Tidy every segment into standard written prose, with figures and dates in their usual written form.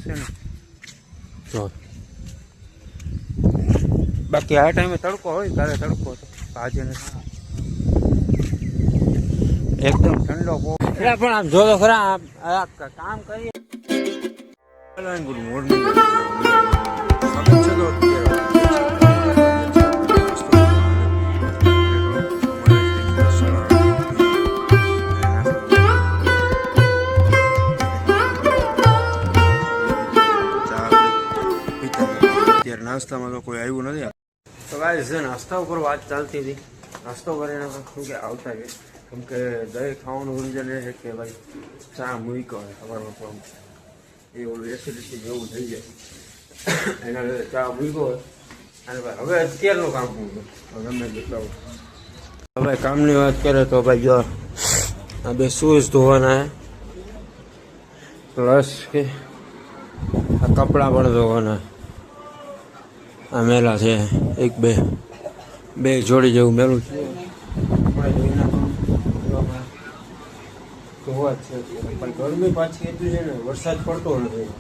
પડશે ને જો. બાકી આ ટાઈમે તડકો હોય, કાલે તડકો હતો, આજે નથી. એકદમ ઠંડો પણ આમ જો તો ખરા કામ કરીએ. Good morning. નાસ્તામાં તો કોઈ આવ્યું નથી. તો ગાઈસ છે નાસ્તા ઉપર વાત ચાલતી હતી. નાસ્તો કરીને શું કે આવતા છે, કેમ કે દહીં ખાવાનું રીઝન એ છે કે ભાઈ ચા મૂક્યો હોય સવારમાં તો એ ઓલું એસિડિટી જેવું થઈ જાય, એના લીધે ચા મૂક્યો હોય. અને ભાઈ હવે અત્યારનું કામ મૂક્યું ગમે જેટલા હવે કામની વાત કરે તો ભાઈ જો આ બે શૂઝ ધોવાના પ્લસ કે આ કપડાં પણ ધોવાના. આ મેલા છે એક બે જોડી જેવું મેલું છે. ધોવા જ છે પણ ગરમી પાછી એટલી છે ને, વરસાદ પડતો નથી.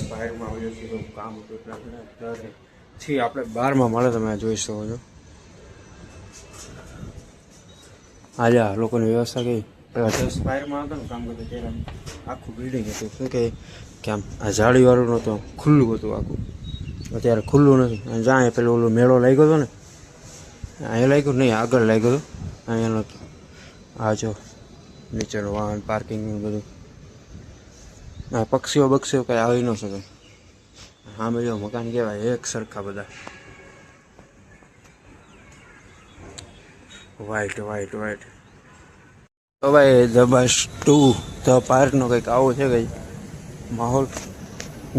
સ્પાયરમાં આવ્યો છે કામ હતું છીએ આપણે 12માં મળે, તમે જોઈ શકો છો. આજે આ લોકોની વ્યવસ્થા કઈ પેલા સ્પાયરમાં હતો ને કામ કરતો ત્યારે આખું બિલ્ડિંગ હતું, શું કે આમ આ જાળીવાળું નહોતું, ખુલ્લું હતું આખું. અત્યારે ખુલ્લું નથી. અને જ્યાં પેલો ઓલો મેળો લાગ્યો હતો ને, અહીંયા લાગ્યું નહીં, આગળ લાગ્યો હતો, અહીંયા નહોતું. આ જો નીચેનું વાહન પાર્કિંગનું બધું. આ પક્ષીઓ બક્ષીઓ કંઈ આવી ન શકે. હા જો મકાન કહેવાય એક સરખા બધા વ્હાઈટ. તો ભાઈ ધ બસ 2 ધ પાર્કનો કંઈક આવો છે કંઈ માહોલ.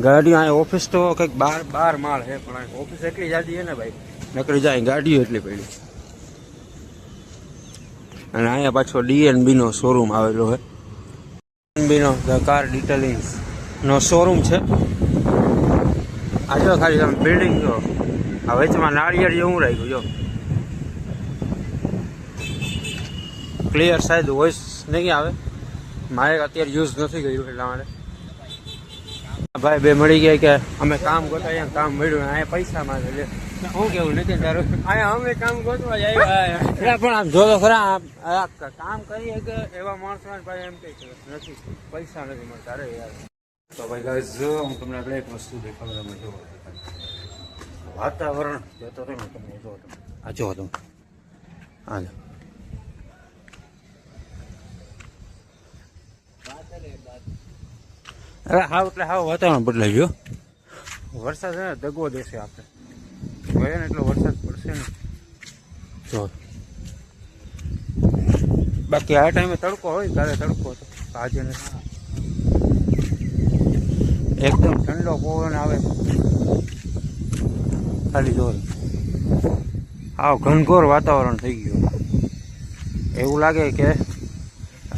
ગાડીઓ અહીં ઓફિસ તો કંઈક 12 માળ છે, પણ ઓફિસ એટલી જાડી છે ને ભાઈ, નકરી જાય ગાડીઓ એટલી પડી. અને અહીંયા પાછો DNBનો શોરૂમ આવેલો છે. DNBનો ધ કાર ડિટેલિંગનો શોરૂમ છે. આ જો ખાલી તમે બિલ્ડિંગ જો, આ વચમાં નાળિયેર જેવું રાખ્યું જો. ક્લિયર સાહેબ વોઇસ નહીં આવે, મારે અત્યારે યુઝ નથી કર્યું એટલા માટે. ભાઈ બે મળી ગયા કે અમે કામ ગોતા, અહીંયા કામ મળ્યું, અહીંયા પૈસા માંગે લે. શું કેવું નથી તારું? અહીંયા અમે કામ ગોતવા જ આવ્યા. પણ આમ જો તો ખરા કામ કરીએ કે એવા માણસો ભાઈ એમ કહે નથી, પૈસા નથી મળતા. અરે યાર. તો ભાઈ ગાઈસ જો હું તમને આગળ એક વસ્તુ દેખાડું, તમે જો વાતાવરણ જતો હતો ને, તમે જો આ જો તમે હા અરે હાવ એટલે હાવ વાતાવરણ બદલાઈ ગયો. વરસાદ છે ને દગો દેશે આપણે હોય ને એટલો વરસાદ પડશે ને જો. બાકી આ ટાઈમે તડકો હોય, કાલે તડકો હતો, આજે નથી. એકદમ ઠંડો પવન આવે ખાલી જો. આવ ઘનઘોર વાતાવરણ થઈ ગયું. એવું લાગે કે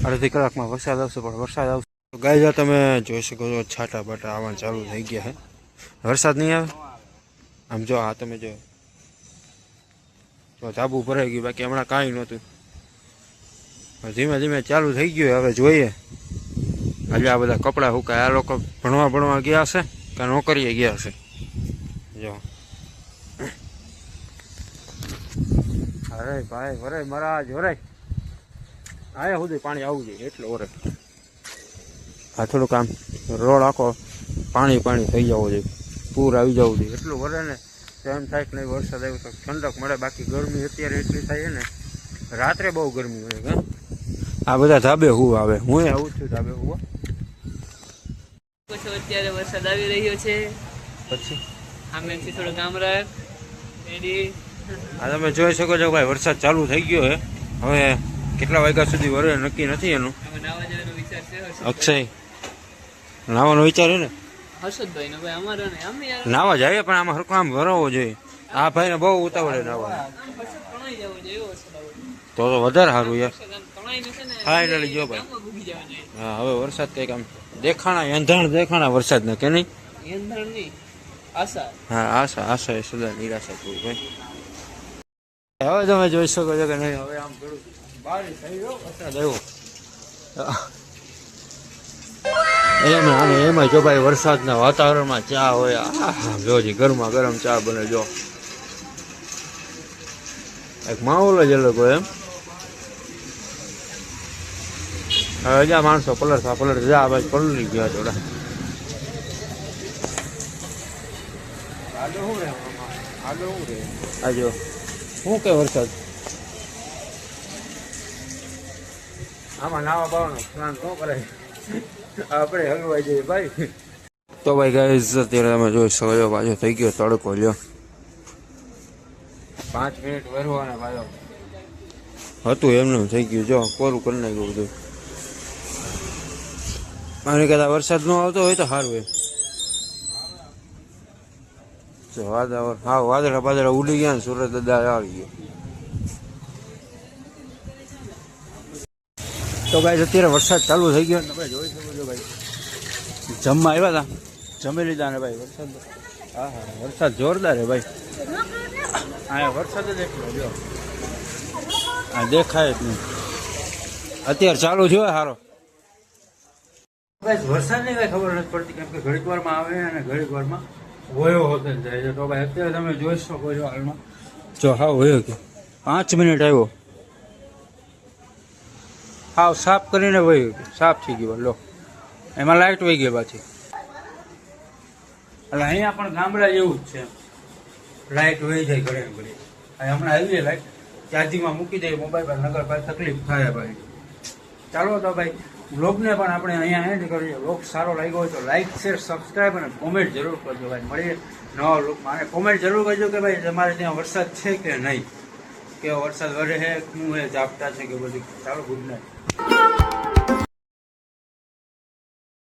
અડધી કલાકમાં વરસાદ આવશે, પણ વરસાદ આવશે. ગાય તમે જોઈ શકો છો છાંટા બાટા આવવાનું ચાલુ થઈ ગયા છે. વરસાદ નહીં આવે આમ જો. આ તમે જો ધાબુ ભરાઈ ગયું, બાકી હમણાં કાંઈ નહોતું. ધીમે ધીમે ચાલુ થઈ ગયું. હવે જોઈએ આજે આ બધા કપડાં સુકાય. આ લોકો ભણવા ગયા હશે કે નોકરીએ ગયા હશે. જો અરે ભાઈ વરાય મહારાજ વરાય, આયા સુધી પાણી આવવું જોઈએ એટલું વરે. આ થોડુંક આમ રોડ આખો પાણી થઈ જવું જોઈએ, પૂર આવી જવું જોઈએ એટલું વરે ને. એમ થાય કે નહીં વરસાદ આવ્યો તો ઠંડક મળે. બાકી ગરમી અત્યારે એટલી થાય ને, રાત્રે બહુ ગરમી હોય. હા આ બધા ધાબે હું આવે, હું આવું છું ધાબે હું. અત્યારે વરસાદ આવી રહ્યો છે, પછી આમેથી થોડું ગામડા આ તમે જોઈ શકો છો ભાઈ વરસાદ ચાલુ થઈ ગયો છે. હવે કેટલા વાગ્યા સુધી વરે નક્કી નથી એનું. અક્ષય નાવાનો વિચાર છે ને? હર્ષદભાઈ ને ભાઈ અમારે ને અમે યાર નાવા જાય, પણ આમાં હરખું આમ ભરવો જોઈએ. આ ભાઈને બહુ ઉતાવળે નાવા, તો વધારે સારું યાર. આઈને છે ને Finally જો ભાઈ. ગામમાં ભૂગી જવા જોઈએ. હા હવે વરસાદ કંઈક આમ દેખાણા એંધાણ દેખાણા વરસાદના કે નહીં? એંધાણ નહીં, આશા. હા આશા એ સદા નિરાશા પૂરી ભાઈ. હવે તમે જોઈ શકો છો કે નહીં હવે આમ થોડું બારિશ થઈ ગયો વરસાદ આવ્યો એમાં જો ભાઈ વરસાદના વાતાવરણમાં ચા હોય જોજી ગરમા ગરમ ચા બને જો એક માહોલ જ અલગ હોય એમ. હવે જા માણસો પલટ જા ભાઈ પલળી ગયા થોડા. આજો શું કે વરસાદ આમાં નાવા પાવાનો સ્નાન શું કરાય આપણે હલવાઈ જઈએ ભાઈ. તો ભાઈ ગાઈઝ અત્યારે તમે જોઈ શકો છો પાછો થઈ ગયો તડકો લ્યો 5 મિનિટ વરવાના ભાઈઓ હતું એમનું થઈ ગયું જો કોરું કરી નાખ્યું બધું. મને કહેતા વરસાદ ન આવતો હોય તો સારું એમ. વાદળા ઉડી ગયા ને સુરત દાદા આવી ગયો. તો ભાઈ અત્યારે વરસાદ ચાલુ થઈ ગયો ને તમે જોઈ શકો છો ભાઈ જમવા આવ્યા હતા જમી લીધા ને ભાઈ વરસાદ હા વરસાદ જોરદાર હે ભાઈ. હા વરસાદ જ એટલો જો આ દેખાય જ નહીં અત્યારે ચાલુ થયો સારો. ભાઈ વરસાદની કઈ ખબર નથી પડતી કેમ કે ઘડીક વારમાં આવે અને ઘડીક વારમાં વયો હોતો જ જાય છે. તો ભાઈ અત્યારે તમે જોઈ શકો છો હાલમાં જો હા વયો કે 5 મિનિટ આવ્યો હાવ સાફ કરીને વહી સાફ થઈ ગયો લો એમાં લાઇટ વહી ગઈ પાછી. એટલે અહીંયા પણ ગામડા જેવું જ છે લાઇટ વહી જાય ઘડે ઘડી. હમણાં આવી લાઇટ ચાર્જિંગમાં મૂકી દઈએ મોબાઈલ પર નગર પાસે તકલીફ થાય ભાઈ. ચાલો તો ભાઈ બ્લોગને પણ આપણે અહીંયા એન્ડ કરીએ. બ્લોગ સારો લાગ્યો હોય તો લાઇક શેર સબસ્ક્રાઈબ અને કોમેન્ટ જરૂર કરજો ભાઈ. મળીએ નવા બ્લોગમાં અને કોમેન્ટ જરૂર કરજો કે ભાઈ તમારે ત્યાં વરસાદ છે કે નહીં, કેવો વરસાદ વરે છે શું એ ઝાપટા છે કે બધું. ચાલો ગુડ નાઇટ.